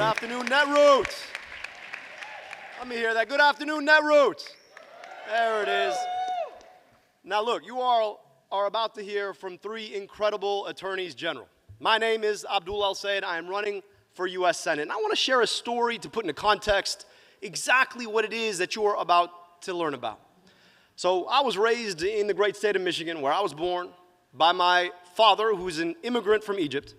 afternoon, Netroots. Let me hear that. Good afternoon, Netroots. There it is. Now look, you all are about to hear from three incredible attorneys general. My name is Abdul. I am running for U.S. Senate. And I want to share a story to put into context exactly what it is that you are about to learn about. So I was raised in the great state of Michigan, where I was born, by my father, who's an immigrant from Egypt,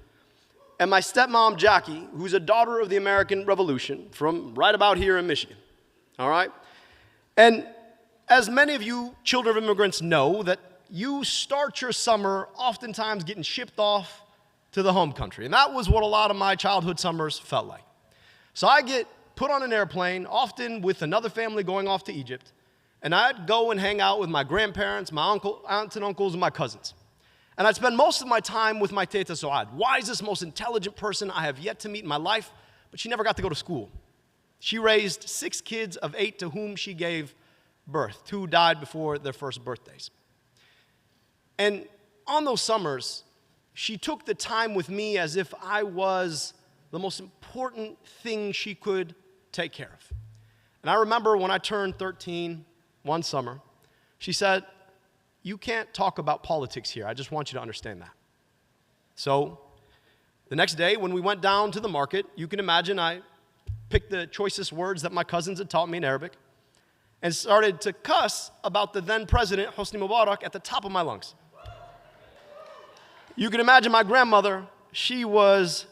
and my stepmom, Jackie, who's a daughter of the American Revolution from right about here in Michigan. All right? And as many of you children of immigrants know, that you start your summer oftentimes getting shipped off to the home country. And that was what a lot of my childhood summers felt like. So I get put on an airplane, often with another family going off to Egypt, and I'd go and hang out with my grandparents, my aunts and uncles, and my cousins. And I'd spend most of my time with my teta Soad, wisest, most intelligent person I have yet to meet in my life, but she never got to go to school. She raised 6 kids of 8 to whom she gave birth. 2 died before their first birthdays. And on those summers, she took the time with me as if I was the most important thing she could take care of. And I remember when I turned 13 one summer, she said, "You can't talk about politics here. I just want you to understand that." So the next day when we went down to the market, you can imagine I picked the choicest words that my cousins had taught me in Arabic and started to cuss about the then president, Hosni Mubarak, at the top of my lungs. You can imagine my grandmother, she was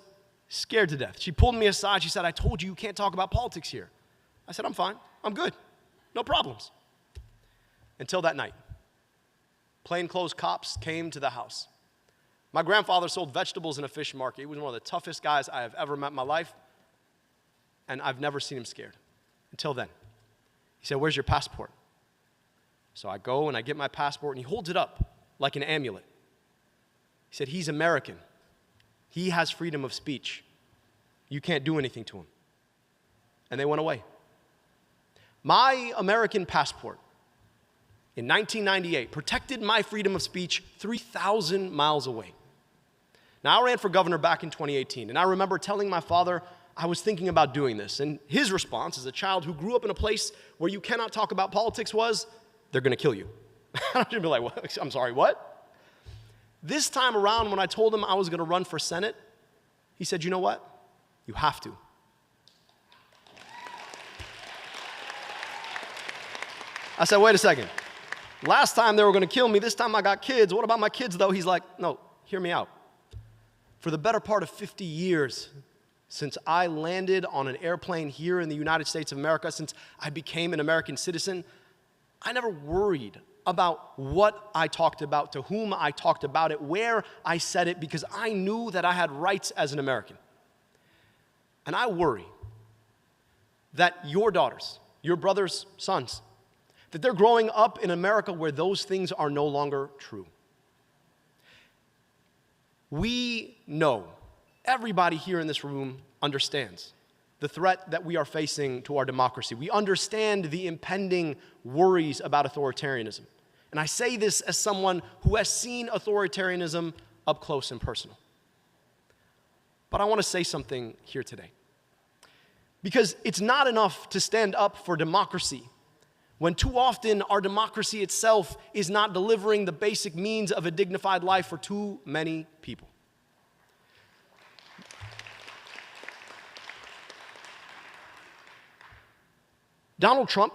scared to death. She pulled me aside. She said, "I told you you can't talk about politics here." I said, "I'm fine. I'm good. No problems." Until that night. Plainclothes cops came to the house. My grandfather sold vegetables in a fish market. He was one of the toughest guys I have ever met in my life, and I've never seen him scared until then. He said, "Where's your passport?" So I go and I get my passport, and he holds it up like an amulet. He said, "He's American. He has freedom of speech. You can't do anything to him." And they went away. My American passport in 1998 protected my freedom of speech 3,000 miles away. Now, I ran for governor back in 2018, and I remember telling my father I was thinking about doing this, and his response as a child who grew up in a place where you cannot talk about politics was, "They're going to kill you." I'd be like, "What? I'm sorry, what?" This time around, when I told him I was going to run for Senate, he said, "You know what? You have to." I said, "Wait a second. Last time they were going to kill me, this time I got kids. What about my kids, though?" He's like, "No, hear me out. For the better part of 50 years, since I landed on an airplane here in the United States of America, since I became an American citizen, I never worried about what I talked about, to whom I talked about it, where I said it, because I knew that I had rights as an American. And I worry that your daughters, your brothers' sons, that they're growing up in America where those things are no longer true." We know, everybody here in this room understands the threat that we are facing to our democracy. We understand the impending worries about authoritarianism. And I say this as someone who has seen authoritarianism up close and personal. But I want to say something here today. Because it's not enough to stand up for democracy when too often our democracy itself is not delivering the basic means of a dignified life for too many people. Donald Trump,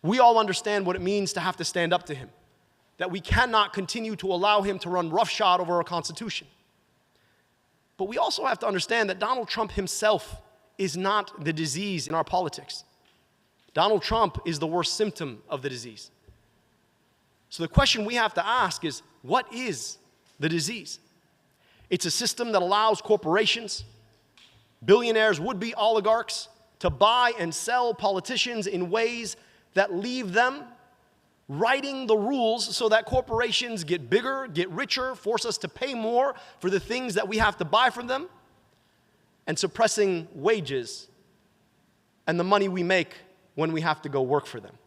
we all understand what it means to have to stand up to him, that we cannot continue to allow him to run roughshod over our Constitution. But we also have to understand that Donald Trump himself is not the disease in our politics. Donald Trump is the worst symptom of the disease. So the question we have to ask is, what is the disease? It's a system that allows corporations, billionaires, would-be oligarchs, to buy and sell politicians in ways that leave them writing the rules so that corporations get bigger, get richer, force us to pay more for the things that we have to buy from them, and suppressing wages and the money we make when we have to go work for them.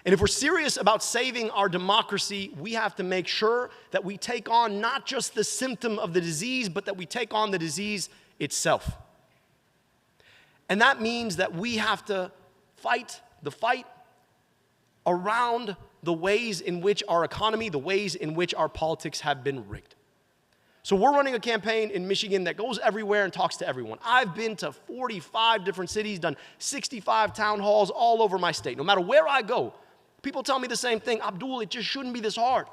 And if we're serious about saving our democracy, we have to make sure that we take on not just the symptom of the disease, but that we take on the disease itself. And that means that we have to fight the fight around the ways in which our economy, the ways in which our politics have been rigged. So we're running a campaign in Michigan that goes everywhere and talks to everyone. I've been to 45 different cities, done 65 town halls all over my state. No matter where I go, people tell me the same thing. Abdul, it just shouldn't be this hard.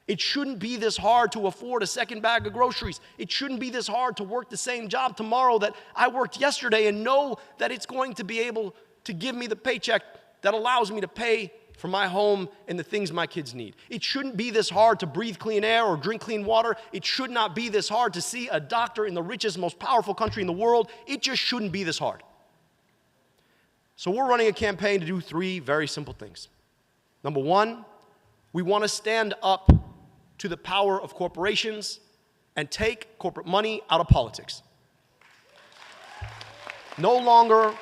It shouldn't be this hard to afford a second bag of groceries. It shouldn't be this hard to work the same job tomorrow that I worked yesterday and know that it's going to be able to give me the paycheck that allows me to pay for my home and the things my kids need. It shouldn't be this hard to breathe clean air or drink clean water. It should not be this hard to see a doctor in the richest, most powerful country in the world. It just shouldn't be this hard. So we're running a campaign to do 3 very simple things. Number 1, we want to stand up to the power of corporations and take corporate money out of politics. No longer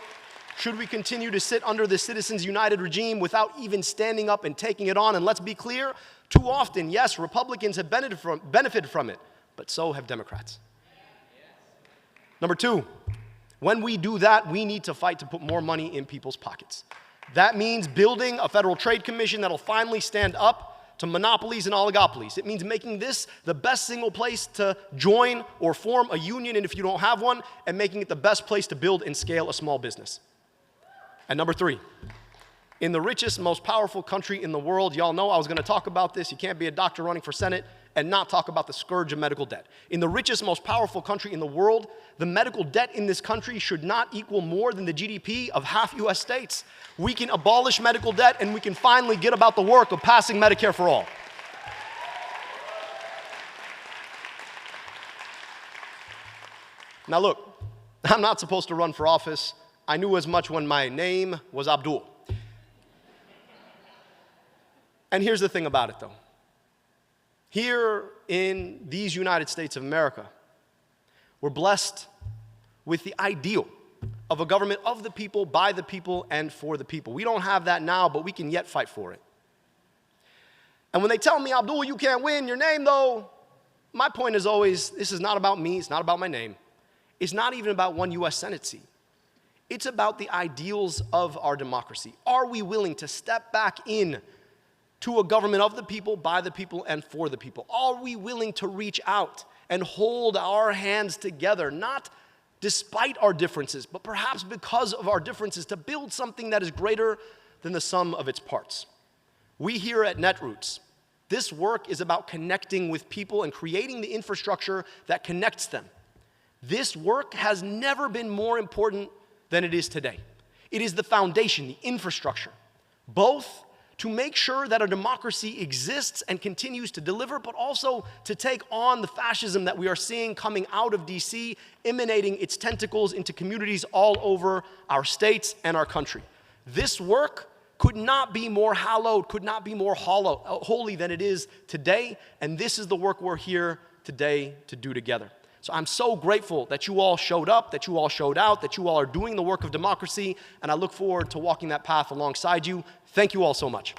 should we continue to sit under the Citizens United regime without even standing up and taking it on. And let's be clear, too often, yes, Republicans have benefited from it, but so have Democrats. Number 2, when we do that, we need to fight to put more money in people's pockets. That means building a Federal Trade Commission that'll finally stand up to monopolies and oligopolies. It means making this the best single place to join or form a union, and if you don't have one, and making it the best place to build and scale a small business. And number 3, in the richest, most powerful country in the world, y'all know I was going to talk about this. You can't be a doctor running for Senate and not talk about the scourge of medical debt. In the richest, most powerful country in the world, the medical debt in this country should not equal more than the GDP of half U.S. states. We can abolish medical debt, and we can finally get about the work of passing Medicare for all. Now look, I'm not supposed to run for office. I knew as much when my name was Abdul. And here's the thing about it, though. Here in these United States of America, we're blessed with the ideal of a government of the people, by the people, and for the people. We don't have that now, but we can yet fight for it. And when they tell me, Abdul, you can't win your name, though, my point is always, this is not about me, it's not about my name. It's not even about one U.S. Senate seat. It's about the ideals of our democracy. Are we willing to step back in to a government of the people, by the people, and for the people? Are we willing to reach out and hold our hands together, not despite our differences, but perhaps because of our differences, to build something that is greater than the sum of its parts? We here at Netroots, this work is about connecting with people and creating the infrastructure that connects them. This work has never been more important than it is today. It is the foundation, the infrastructure, both to make sure that our democracy exists and continues to deliver, but also to take on the fascism that we are seeing coming out of DC, emanating its tentacles into communities all over our states and our country. This work could not be more hallowed, could not be more holy than it is today, and this is the work we're here today to do together. So I'm so grateful that you all showed up, that you all showed out, that you all are doing the work of democracy, and I look forward to walking that path alongside you. Thank you all so much.